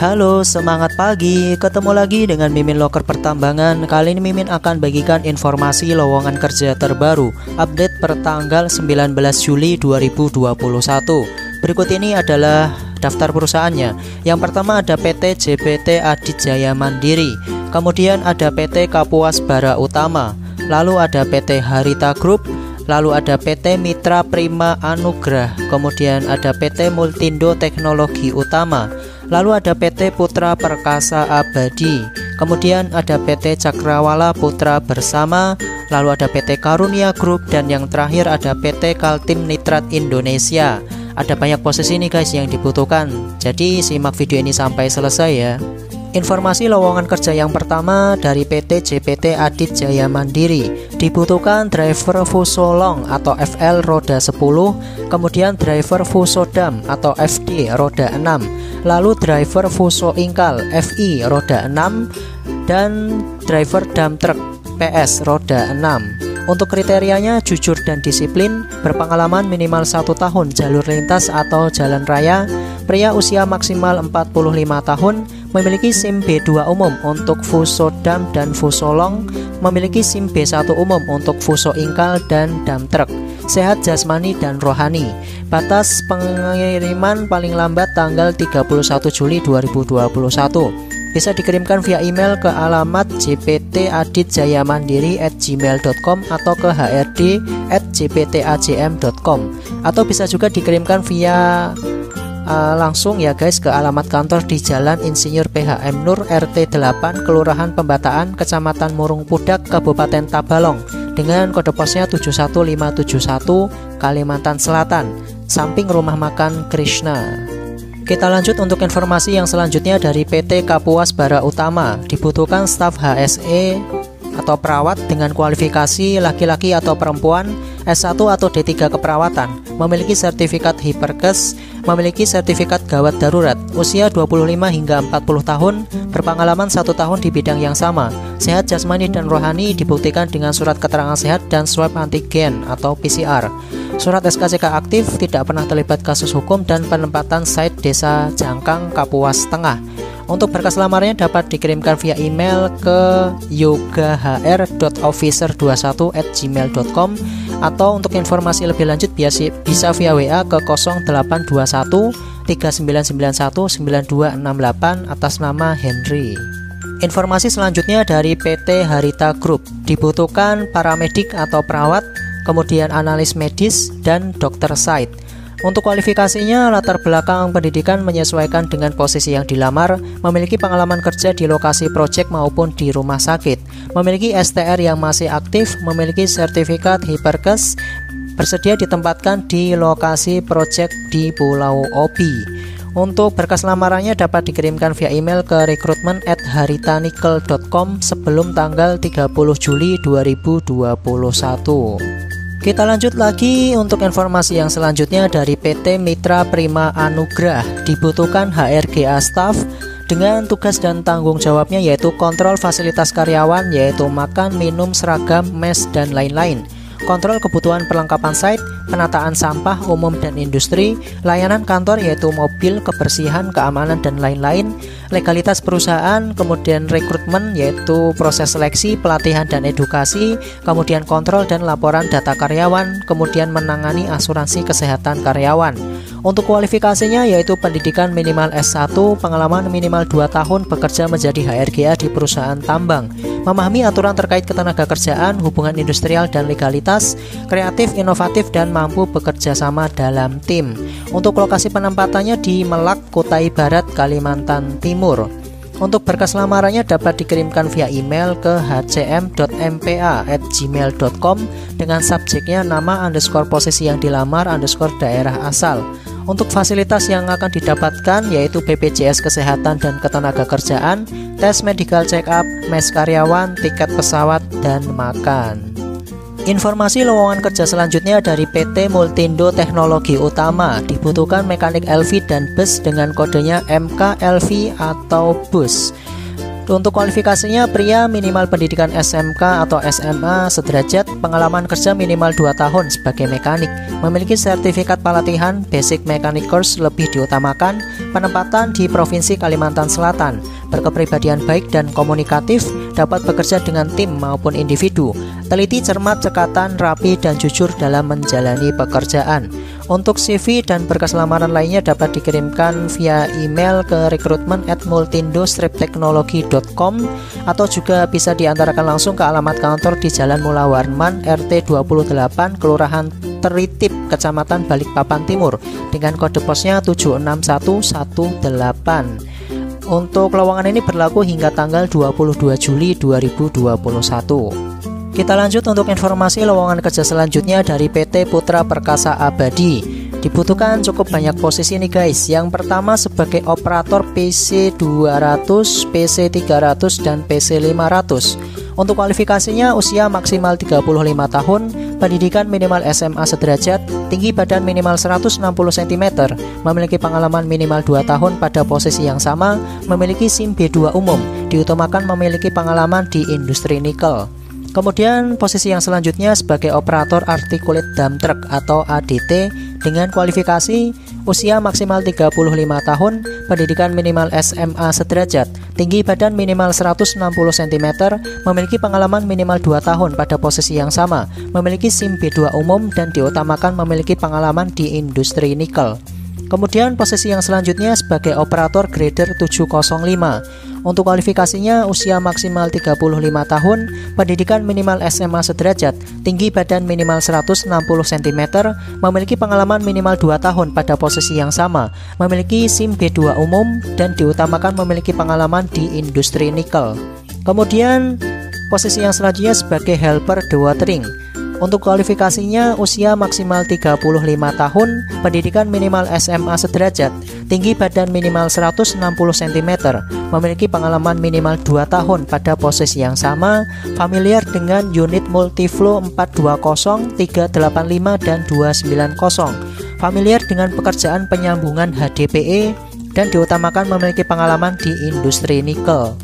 Halo, semangat pagi. Ketemu lagi dengan Mimin Loker Pertambangan. Kali ini Mimin akan bagikan informasi lowongan kerja terbaru, update per tanggal 19 Juli 2021. Berikut ini adalah daftar perusahaannya. Yang pertama ada PT JPT Aditjaya Mandiri, kemudian ada PT Kapuas Bara Utama, lalu ada PT Harita Group, lalu ada PT Mitra Prima Anugrah, kemudian ada PT Multindo Teknologi Utama, lalu ada PT Putra Perkasa Abadi, kemudian ada PT Cakrawala Putra Bersama, lalu ada PT Karunia Group, dan yang terakhir ada PT Kaltim Nitrat Indonesia. Ada banyak posisi nih guys yang dibutuhkan, jadi simak video ini sampai selesai ya. Informasi lowongan kerja yang pertama dari PT JPT Aditjaya Mandiri, dibutuhkan driver Fusolong atau FL roda 10, kemudian driver Fusodam atau FD roda 6, lalu driver Fuso Ingkal FI roda 6, dan driver dump truck PS roda 6. Untuk kriterianya jujur dan disiplin, berpengalaman minimal 1 tahun jalur lintas atau jalan raya, pria usia maksimal 45 tahun, memiliki SIM B2 umum untuk Fusodam dan Fusolong, memiliki SIM B1 umum untuk Fuso Ingkal dan dump truck, sehat jasmani dan rohani. Batas pengiriman paling lambat tanggal 31 Juli 2021. Bisa dikirimkan via email ke alamat jptaditjayamandiri@gmail.com atau ke hrd@jptajm.com, atau bisa juga dikirimkan via langsung ya guys ke alamat kantor di Jalan Insinyur PHM Nur RT 8 Kelurahan Pembataan, Kecamatan Murung Pudak, Kabupaten Tabalong, dengan kode posnya 71571 Kalimantan Selatan, samping Rumah Makan Krishna. Kita lanjut untuk informasi yang selanjutnya dari PT Kapuas Bara Utama, dibutuhkan staf HSE atau perawat dengan kualifikasi laki-laki atau perempuan, S1 atau D3 keperawatan, memiliki sertifikat Hiperkes, memiliki sertifikat gawat darurat, usia 25 hingga 40 tahun, berpengalaman 1 tahun di bidang yang sama, sehat jasmani dan rohani, dibuktikan dengan surat keterangan sehat dan swab antigen atau PCR. Surat SKCK aktif, tidak pernah terlibat kasus hukum, dan penempatan site Desa Jangkang, Kapuas Tengah. Untuk berkas lamarnya dapat dikirimkan via email ke yogahr.officer21@gmail.com, atau untuk informasi lebih lanjut bisa via WA ke 0821 3991 9268 atas nama Henry. Informasi selanjutnya dari PT Harita Group, dibutuhkan paramedik atau perawat, kemudian analis medis, dan dokter site. Untuk kualifikasinya, latar belakang pendidikan menyesuaikan dengan posisi yang dilamar, memiliki pengalaman kerja di lokasi proyek maupun di rumah sakit, memiliki STR yang masih aktif, memiliki sertifikat Hiperkes, bersedia ditempatkan di lokasi proyek di Pulau Obi. Untuk berkas lamarannya dapat dikirimkan via email ke recruitment@haritanikel.com sebelum tanggal 30 Juli 2021. Kita lanjut lagi untuk informasi yang selanjutnya dari PT Mitra Prima Anugrah, dibutuhkan HRGA staff dengan tugas dan tanggung jawabnya yaitu kontrol fasilitas karyawan, yaitu makan, minum, seragam, mes, dan lain-lain, kontrol kebutuhan perlengkapan site, penataan sampah umum dan industri, layanan kantor yaitu mobil, kebersihan, keamanan, dan lain-lain, legalitas perusahaan, kemudian rekrutmen yaitu proses seleksi, pelatihan, dan edukasi, kemudian kontrol dan laporan data karyawan, kemudian menangani asuransi kesehatan karyawan. Untuk kualifikasinya yaitu pendidikan minimal S1, pengalaman minimal 2 tahun bekerja menjadi HRGA di perusahaan tambang, memahami aturan terkait ketenagakerjaan, hubungan industrial, dan legalitas, kreatif, inovatif, dan mampu bekerja sama dalam tim. Untuk lokasi penempatannya di Melak, Kutai Barat, Kalimantan Timur. Untuk berkas lamarannya dapat dikirimkan via email ke hcm.mpa@gmail.com dengan subjeknya nama _ posisi yang dilamar _ daerah asal. Untuk fasilitas yang akan didapatkan yaitu BPJS Kesehatan dan Ketenagakerjaan, tes medical check up, mes karyawan, tiket pesawat, dan makan. Informasi lowongan kerja selanjutnya dari PT Multindo Teknologi Utama, dibutuhkan mekanik LV dan bus dengan kodenya MKLV atau bus. Untuk kualifikasinya, pria minimal pendidikan SMK atau SMA sederajat, pengalaman kerja minimal 2 tahun sebagai mekanik, memiliki sertifikat pelatihan Basic Mechanic Course lebih diutamakan, penempatan di Provinsi Kalimantan Selatan, berkepribadian baik dan komunikatif, dapat bekerja dengan tim maupun individu, teliti, cermat, cekatan, rapi, dan jujur dalam menjalani pekerjaan. Untuk CV dan berkas lamaran lainnya dapat dikirimkan via email ke recruitment@multindo-teknologi.com atau juga bisa diantarkan langsung ke alamat kantor di Jalan Mula Warman, RT 28, Kelurahan Teritip, Kecamatan Balikpapan Timur dengan kode posnya 76118. Untuk lowongan ini berlaku hingga tanggal 22 Juli 2021. Kita lanjut untuk informasi lowongan kerja selanjutnya dari PT Putra Perkasa Abadi. Dibutuhkan cukup banyak posisi nih guys. Yang pertama sebagai operator PC 200, PC 300, dan PC 500. Untuk kualifikasinya usia maksimal 35 tahun, pendidikan minimal SMA sederajat, tinggi badan minimal 160 cm, memiliki pengalaman minimal 2 tahun pada posisi yang sama, memiliki SIM B2 umum, diutamakan memiliki pengalaman di industri nikel. Kemudian posisi yang selanjutnya sebagai operator articulate dump truck atau ADT dengan kualifikasi usia maksimal 35 tahun, pendidikan minimal SMA sederajat, tinggi badan minimal 160 cm, memiliki pengalaman minimal 2 tahun pada posisi yang sama, memiliki SIM B2 umum, dan diutamakan memiliki pengalaman di industri nikel. Kemudian posisi yang selanjutnya sebagai operator grader 705. Untuk kualifikasinya usia maksimal 35 tahun, pendidikan minimal SMA sederajat, tinggi badan minimal 160 cm, memiliki pengalaman minimal 2 tahun pada posisi yang sama, memiliki SIM B2 umum, dan diutamakan memiliki pengalaman di industri nikel. Kemudian posisi yang selanjutnya sebagai helper dewatering. Untuk kualifikasinya usia maksimal 35 tahun, pendidikan minimal SMA sederajat, tinggi badan minimal 160 cm, memiliki pengalaman minimal 2 tahun pada posisi yang sama, familiar dengan unit multiflow 420, 385, dan 290, familiar dengan pekerjaan penyambungan HDPE, dan diutamakan memiliki pengalaman di industri nikel.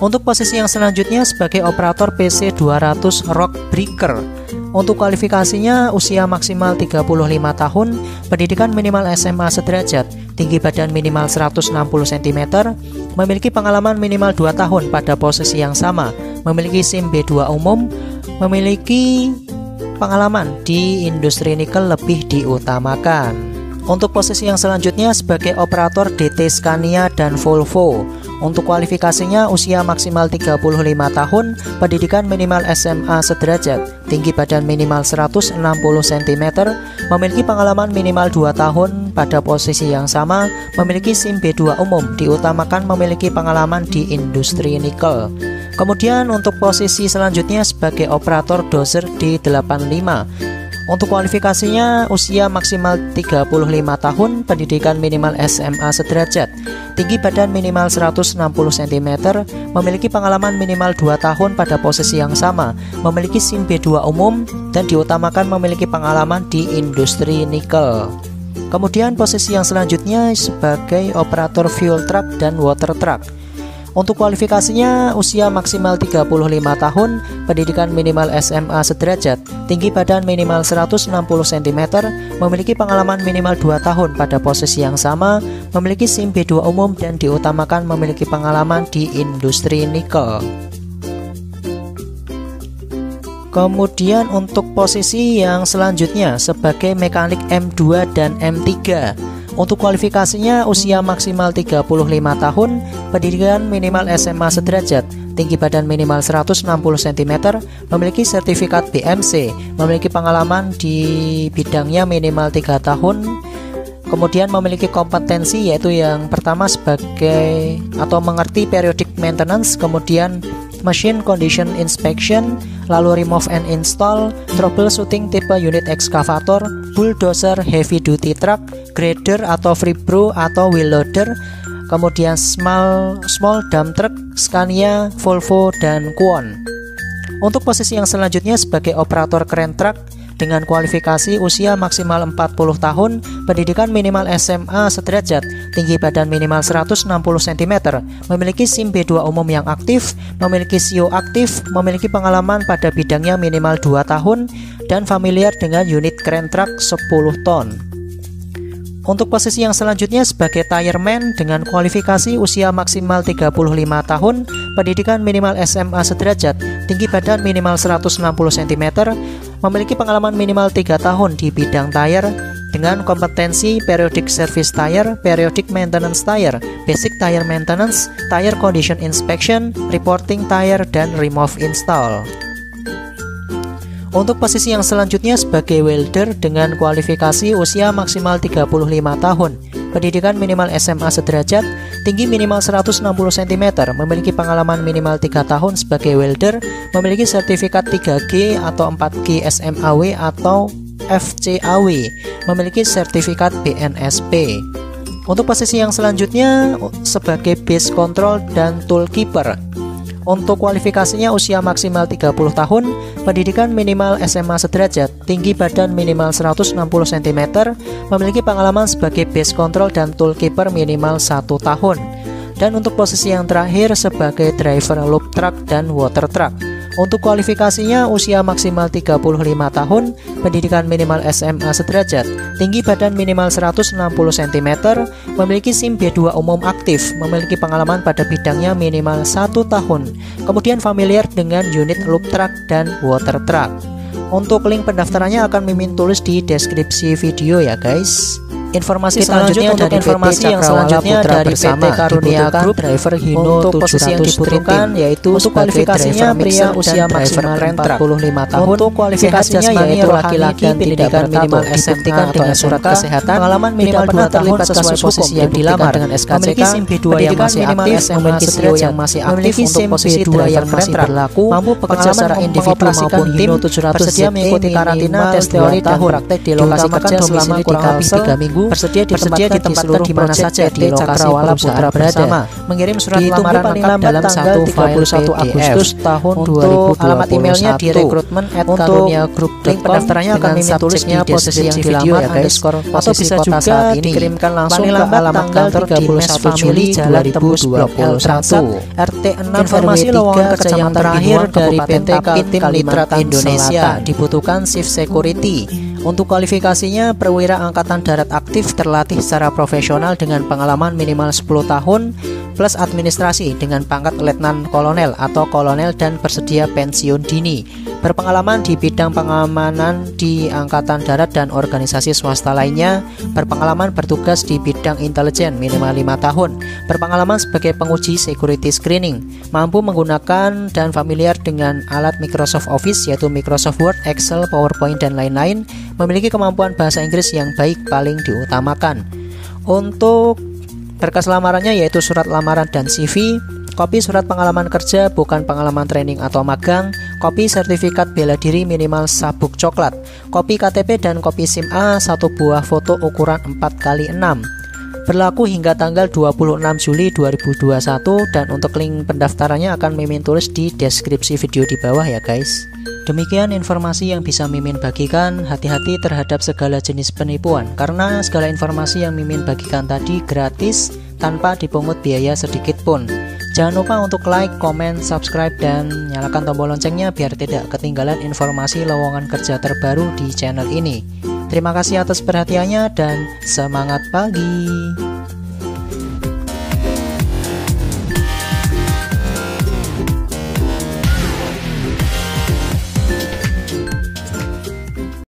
Untuk posisi yang selanjutnya sebagai operator PC 200 rock breaker. Untuk kualifikasinya usia maksimal 35 tahun, pendidikan minimal SMA sederajat, tinggi badan minimal 160 cm, memiliki pengalaman minimal 2 tahun pada posisi yang sama, memiliki SIM B2 umum, memiliki pengalaman di industri nikel lebih diutamakan. Untuk posisi yang selanjutnya sebagai operator DT Scania dan Volvo. Untuk kualifikasinya usia maksimal 35 tahun, pendidikan minimal SMA sederajat, tinggi badan minimal 160 cm, memiliki pengalaman minimal 2 tahun pada posisi yang sama, memiliki SIM B2 umum, diutamakan memiliki pengalaman di industri nikel. Kemudian untuk posisi selanjutnya sebagai operator dozer D85. Untuk kualifikasinya usia maksimal 35 tahun, pendidikan minimal SMA sederajat, tinggi badan minimal 160 cm, memiliki pengalaman minimal 2 tahun pada posisi yang sama, memiliki SIM B2 umum, dan diutamakan memiliki pengalaman di industri nikel. Kemudian posisi yang selanjutnya sebagai operator fuel truck dan water truck. Untuk kualifikasinya usia maksimal 35 tahun, pendidikan minimal SMA sederajat, tinggi badan minimal 160 cm, memiliki pengalaman minimal 2 tahun pada posisi yang sama, memiliki SIM B2 umum, dan diutamakan memiliki pengalaman di industri nikel. Kemudian untuk posisi yang selanjutnya sebagai mekanik M2 dan M3. Untuk kualifikasinya usia maksimal 35 tahun, pendidikan minimal SMA sederajat, tinggi badan minimal 160 cm, memiliki sertifikat BMC, memiliki pengalaman di bidangnya minimal 3 tahun, kemudian memiliki kompetensi yaitu yang pertama sebagai atau mengerti periodic maintenance, kemudian machine condition inspection, lalu remove and install, troubleshooting tipe unit ekskavator, bulldozer heavy duty truck, grader atau freebro atau wheel loader, kemudian small dump truck, Scania, Volvo, dan Kwon. Untuk posisi yang selanjutnya sebagai operator crane truck dengan kualifikasi usia maksimal 40 tahun, pendidikan minimal SMA sederajat, tinggi badan minimal 160 cm, memiliki SIM B2 umum yang aktif, memiliki SIO aktif, memiliki pengalaman pada bidangnya minimal 2 tahun, dan familiar dengan unit keren truk 10 ton. Untuk posisi yang selanjutnya sebagai tireman dengan kualifikasi usia maksimal 35 tahun, pendidikan minimal SMA sederajat, tinggi badan minimal 160 cm, memiliki pengalaman minimal 3 tahun di bidang tire dengan kompetensi periodic service tire, periodic maintenance tire, basic tire maintenance, tire condition inspection, reporting tire, dan remove install. Untuk posisi yang selanjutnya sebagai welder dengan kualifikasi usia maksimal 35 tahun, pendidikan minimal SMA sederajat, tinggi minimal 160 cm, memiliki pengalaman minimal 3 tahun sebagai welder, memiliki sertifikat 3G atau 4G SMAW atau FCAW, memiliki sertifikat BNSP. Untuk posisi yang selanjutnya sebagai base control dan toolkeeper, untuk kualifikasinya usia maksimal 30 tahun, pendidikan minimal SMA sederajat, tinggi badan minimal 160 cm, memiliki pengalaman sebagai base control dan toolkeeper minimal 1 tahun. Dan untuk posisi yang terakhir sebagai driver loop truck dan water truck, untuk kualifikasinya usia maksimal 35 tahun, pendidikan minimal SMA sederajat, tinggi badan minimal 160 cm, memiliki SIM B2 umum aktif, memiliki pengalaman pada bidangnya minimal 1 tahun, kemudian familiar dengan unit loop truck dan water truck. Untuk link pendaftarannya akan Mimin tulis di deskripsi video ya guys. Informasi selanjutnya untuk informasi yang selanjutnya dari PT Karunia Group driver Hino untuk posisi yang dibutuhkan yaitu untuk kualifikasinya pria usia maksimal 45 tahun, untuk kualifikasinya yaitu laki-laki, pendidikan minimal SMA dengan surat kesehatan, pengalaman minimal 2 tahun sesuai posisi yang dilamar, dengan SKCK, memiliki SIM B2 yang masih aktif, memiliki SIO yang masih aktif untuk posisi driver yang masih berlaku, mampu bekerja secara individu maupun tim, bersedia mengikuti karantina, tes teori dan praktek di lokasi kerja selama kurang lebih 3 minggu, bersedia ditempatkan di mana saja di lokasi perusahaan berada, mengirim surat lamaran lengkap dalam satu file PDF tahun 2021. Alamat emailnya di rekrutmen@karuniagroup.com. Link pendaftarannya akan Mimin tulisnya posisi yang dilamar atau bisa juga dikirimkan langsung ke alamat kantor di Mes Family Jalan Tembus Blok L1 RT 6 Informasi lowongan kerja yang terakhir dari PT Kaltim Nitrat Indonesia, dibutuhkan shift security. Untuk kualifikasinya perwira angkatan darat aktif terlatih secara profesional dengan pengalaman minimal 10 tahun plus administrasi dengan pangkat letnan kolonel atau kolonel dan bersedia pensiun dini. Berpengalaman di bidang pengamanan di angkatan darat dan organisasi swasta lainnya. Berpengalaman bertugas di bidang intelijen minimal 5 tahun. Berpengalaman sebagai penguji security screening. Mampu menggunakan dan familiar dengan alat Microsoft Office yaitu Microsoft Word, Excel, PowerPoint, dan lain-lain. Memiliki kemampuan bahasa Inggris yang baik paling diutamakan. Untuk berkas lamarannya yaitu surat lamaran dan CV, kopi surat pengalaman kerja bukan pengalaman training atau magang, kopi sertifikat bela diri minimal sabuk coklat, kopi KTP dan kopi SIM A, 1 buah foto ukuran 4x6. Berlaku hingga tanggal 26 Juli 2021 dan untuk link pendaftarannya akan Mimin tulis di deskripsi video di bawah ya guys. Demikian informasi yang bisa Mimin bagikan. Hati-hati terhadap segala jenis penipuan karena segala informasi yang Mimin bagikan tadi gratis tanpa dipungut biaya sedikit pun. Jangan lupa untuk like, komen, subscribe, dan nyalakan tombol loncengnya biar tidak ketinggalan informasi lowongan kerja terbaru di channel ini. Terima kasih atas perhatiannya dan semangat pagi.